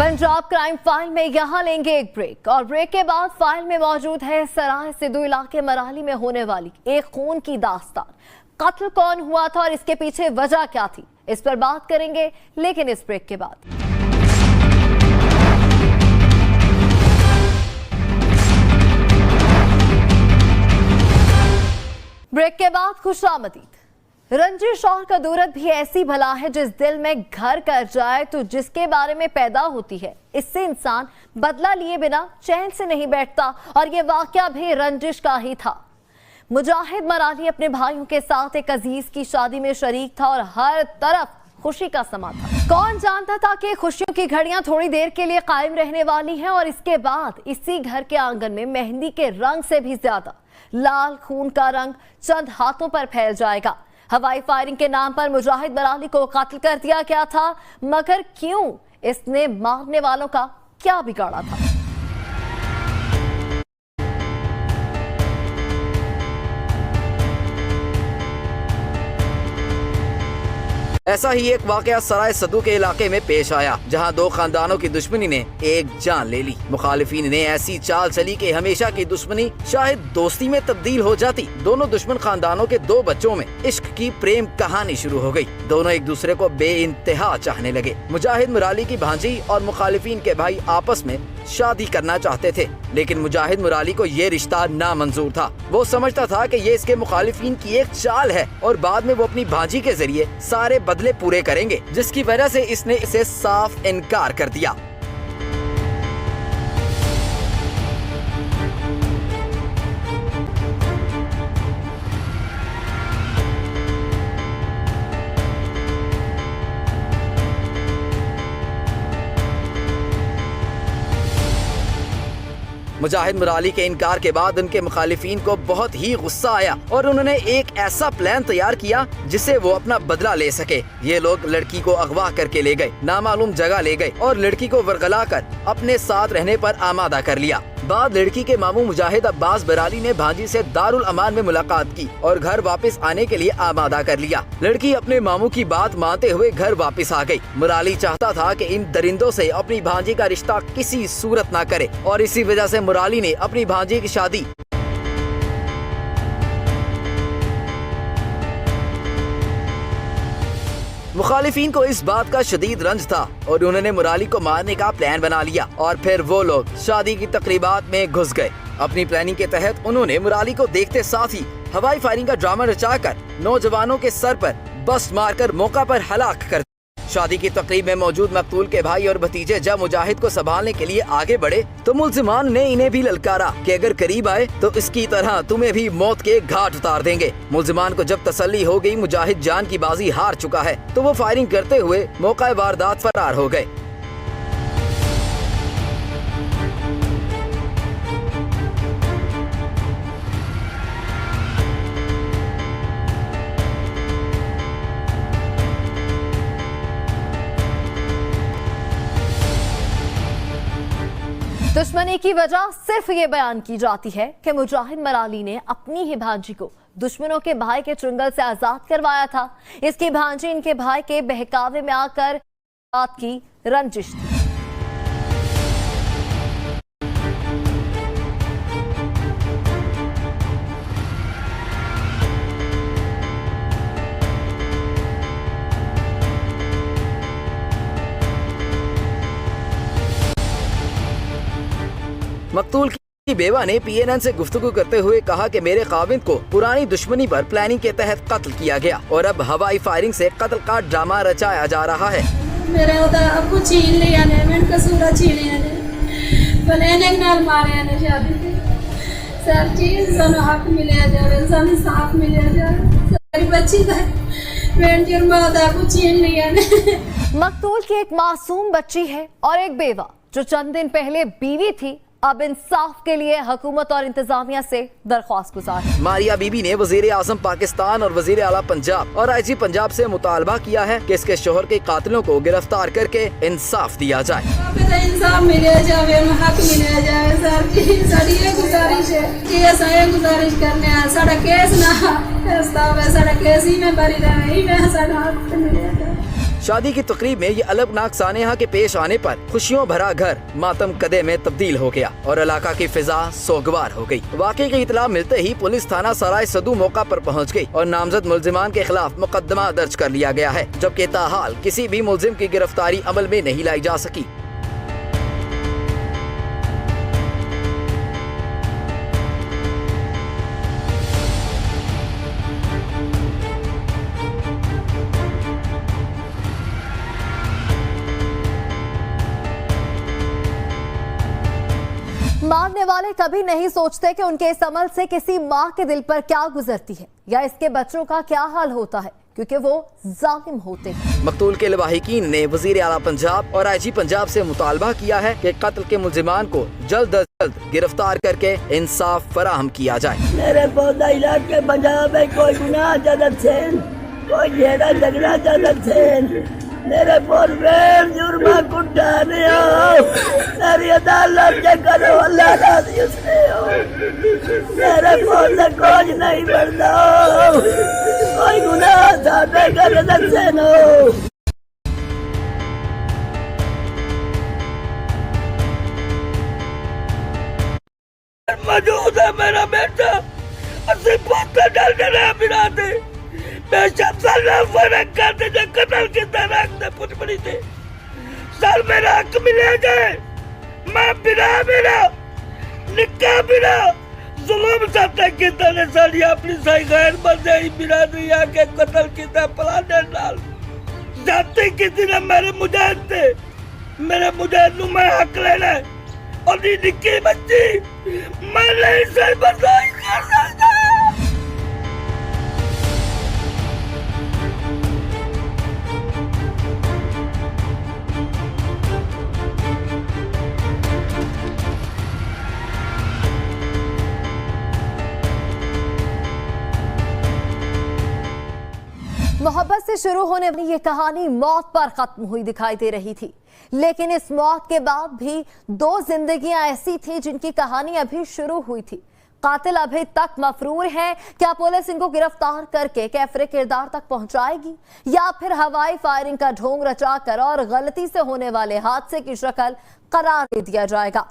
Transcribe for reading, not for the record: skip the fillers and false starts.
Punjab crime file में यहाँ लेंगे एक ब्रेक और ब्रेक के बाद फाइल में मौजूद है सराय सिद्धू इलाके मराली में होने वाली एक खून की दास्तान। कत्ल कौन हुआ था और इसके पीछे वजह क्या थी, इस पर बात करेंगे, लेकिन इस ब्रेक के बाद। ब्रेक के बाद खुशामदीद। रंजिश और कदूरत भी ऐसी भला है जिस दिल में घर कर जाए तो जिसके बारे में पैदा होती है, इससे इंसान बदला लिए बिना चैन से नहीं बैठता और ये वाकया भी रंजिश का ही था। मुजाहिद मराली अपने भाइयों के साथ एक अजीज की शादी में शरीक था और हर तरफ खुशी का समा था। कौन जानता था कि खुशियों की घड़ियां थोड़ी देर के लिए कायम रहने वाली हैं और इसके बाद इसी घर के आंगन में मेहंदी के रंग से भी ज्यादा लाल खून का रंग चंद हाथों पर फैल जाएगा। हवाई फायरिंग के नाम पर मुजाहिद मराली को कत्ल कर दिया गया था, मगर क्यों? इसने मारने वालों का क्या बिगाड़ा था? ऐसा ही एक वाकया सराय सिद्धू के इलाके में पेश आया, जहां दो खानदानों की दुश्मनी ने एक जान ले ली। मुखालिफिन ने ऐसी चाल चली कि हमेशा की दुश्मनी शायद दोस्ती में तब्दील हो जाती। दोनों दुश्मन खानदानों के दो बच्चों में इश्क की प्रेम कहानी शुरू हो गई। दोनों एक दूसरे को बेइंतहा चाहने लगे। मुजाहिद मुराली की भांजी और मुखालिफिन के भाई आपस में शादी करना चाहते थे, लेकिन मुजाहिद मुराली को ये रिश्ता नामंजूर था। वो समझता था कि ये इसके मुखालिफिन की एक चाल है और बाद में वो अपनी भांजी के जरिए सारे बदले पूरे करेंगे, जिसकी वजह से इसने इसे साफ इनकार कर दिया। मुजाहिद मुराली के इनकार के बाद उनके मुखालिफिन को बहुत ही गुस्सा आया और उन्होंने एक ऐसा प्लान तैयार किया जिससे वो अपना बदला ले सके। ये लोग लड़की को अगवा करके ले गए, नामालूम जगह ले गए और लड़की को वरगला कर अपने साथ रहने पर आमादा कर लिया। बाद लड़की के मामू मुजाहिद अब्बास बराली ने भांजी से दारुल अमान में मुलाकात की और घर वापस आने के लिए आमादा कर लिया। लड़की अपने मामू की बात मानते हुए घर वापस आ गई। मुराली चाहता था कि इन दरिंदों से अपनी भांजी का रिश्ता किसी सूरत ना करे और इसी वजह से मुराली ने अपनी भांजी की शादी मुखालिफिन को इस बात का शदीद रंज था और उन्होंने मुराली को मारने का प्लान बना लिया और फिर वो लोग शादी की तकरीबात में घुस गए। अपनी प्लानिंग के तहत उन्होंने मुराली को देखते साथ ही हवाई फायरिंग का ड्रामा रचाकर नौजवानों के सर पर बस्ट मारकर मौका पर हलाक कर। शादी की तकरीब में मौजूद मकतूल के भाई और भतीजे जब मुजाहिद को संभालने के लिए आगे बढ़े तो मुल्जिमान ने इन्हें भी ललकारा कि अगर करीब आए तो इसकी तरह तुम्हें भी मौत के घाट उतार देंगे। मुल्जिमान को जब तसल्ली हो गई मुजाहिद जान की बाजी हार चुका है तो वो फायरिंग करते हुए मौका वारदात फरार हो गए। दुश्मनी की वजह सिर्फ ये बयान की जाती है कि मुजाहिद मराली ने अपनी ही भांजी को दुश्मनों के भाई के चुंगल से आजाद करवाया था। इसकी भांजी इनके भाई के बहकावे में आकर बात की रंजिश थी। मकतूल की बेवा ने PNN से गुफ्तगू करते हुए कहा कि मेरे खाविंद को पुरानी दुश्मनी पर प्लानिंग के तहत कत्ल किया गया और अब हवाई फायरिंग से कत्ल का ड्रामा रचाया जा रहा है। मेरे अबू छीन लिया ने, मैंने कसूरा छीन लिया ने, प्लान नाल मारे ने शादी सब चीज सानू हक मिलिया जावे, सानू साफ मिलिया जावे। सारी बच्ची का मैंने जुर्म अबू छीन लिया ने। मकतूल की एक मासूम बच्ची है और एक बेवा जो चंद दिन पहले बीवी थी, अब इंसाफ के लिए हुकूमत और इंतजामिया से दरख्वास्त गुजार। मारिया बीबी ने वजीर आजम पाकिस्तान और वजीर आला पंजाब और IG पंजाब से मुतालबा किया है कि इसके शोहर के कातिलों को गिरफ्तार करके इंसाफ दिया जाए। इंसाफ मिले जावे, हक मिले जाए। सर जी साडी ये गुजारिश है कि असां गुजारिश करने हैं, साडा केस ना साडा केस ही में बरी रहे, ही में साडा हक मिले जाए। शादी की तकरीब में ये अलगनाक सानेहा के पेश आने पर खुशियों भरा घर मातम कदे में तब्दील हो गया और इलाका की फिजा सोगवार हो गई। वाकये की इतला मिलते ही पुलिस थाना सराय सदू मौका पर पहुंच गई और नामजद मुलजिमान के खिलाफ मुकदमा दर्ज कर लिया गया है, जबकि ताहाल किसी भी मुलजिम की गिरफ्तारी अमल में नहीं लाई जा सकी। मारने वाले कभी नहीं सोचते कि उनके इस अमल से किसी माँ के दिल पर क्या गुजरती है या इसके बच्चों का क्या हाल होता है, क्योंकि वो जालिम होते हैं। मकतूल के लवाहिकीन ने वजीर आला पंजाब और IG पंजाब से मुतालबा किया है कि कत्ल के मुलजिमान को जल्द अज जल्द गिरफ्तार करके इंसाफ फराहम किया जाए। मेरे पौधा इलाके पंजाब में कोई गुनाह जदत से कोई झेड़ा झगड़ा जदत से मेरे पूर्वेर जुर्मा कुटाने हो मेरी अदालत के करो अल्लाह राजी उसने हो मेरे पौधे कुछ नहीं बढ़ता कोई गुनाह साथे कर जदत नो मौजूद है मेरा बेटा असि पोता डालने रहा बिना दे बेशक सर फर्क करते जो कतल की तरह से पुटपड़ी थे सर मेरा हक मिले जाए मैं बिना मेरा निका बिना जुल्म साथे की तरह साड़ी अपनी सही गैर बंदे ही बिना दिया के कतल की तरह पलाने डाल जाते किसी ने मेरे मुजाहिद थे मेरे मुजाहिद नु मैं हक लेना और ये निक्की बच्ची मैं नहीं सही बर्दाश्त कर सकता। मोहब्बत से शुरू होने वाली ये कहानी मौत पर खत्म हुई दिखाई दे रही थी, लेकिन इस मौत के बाद भी दो जिंदगियां ऐसी थी जिनकी कहानी अभी शुरू हुई थी। कातिल अभी तक मफरूर है। क्या पुलिस इनको गिरफ्तार करके कैफरे किरदार तक पहुंचाएगी या फिर हवाई फायरिंग का ढोंग रचाकर और गलती से होने वाले हादसे की शक्ल करार दे दिया जाएगा?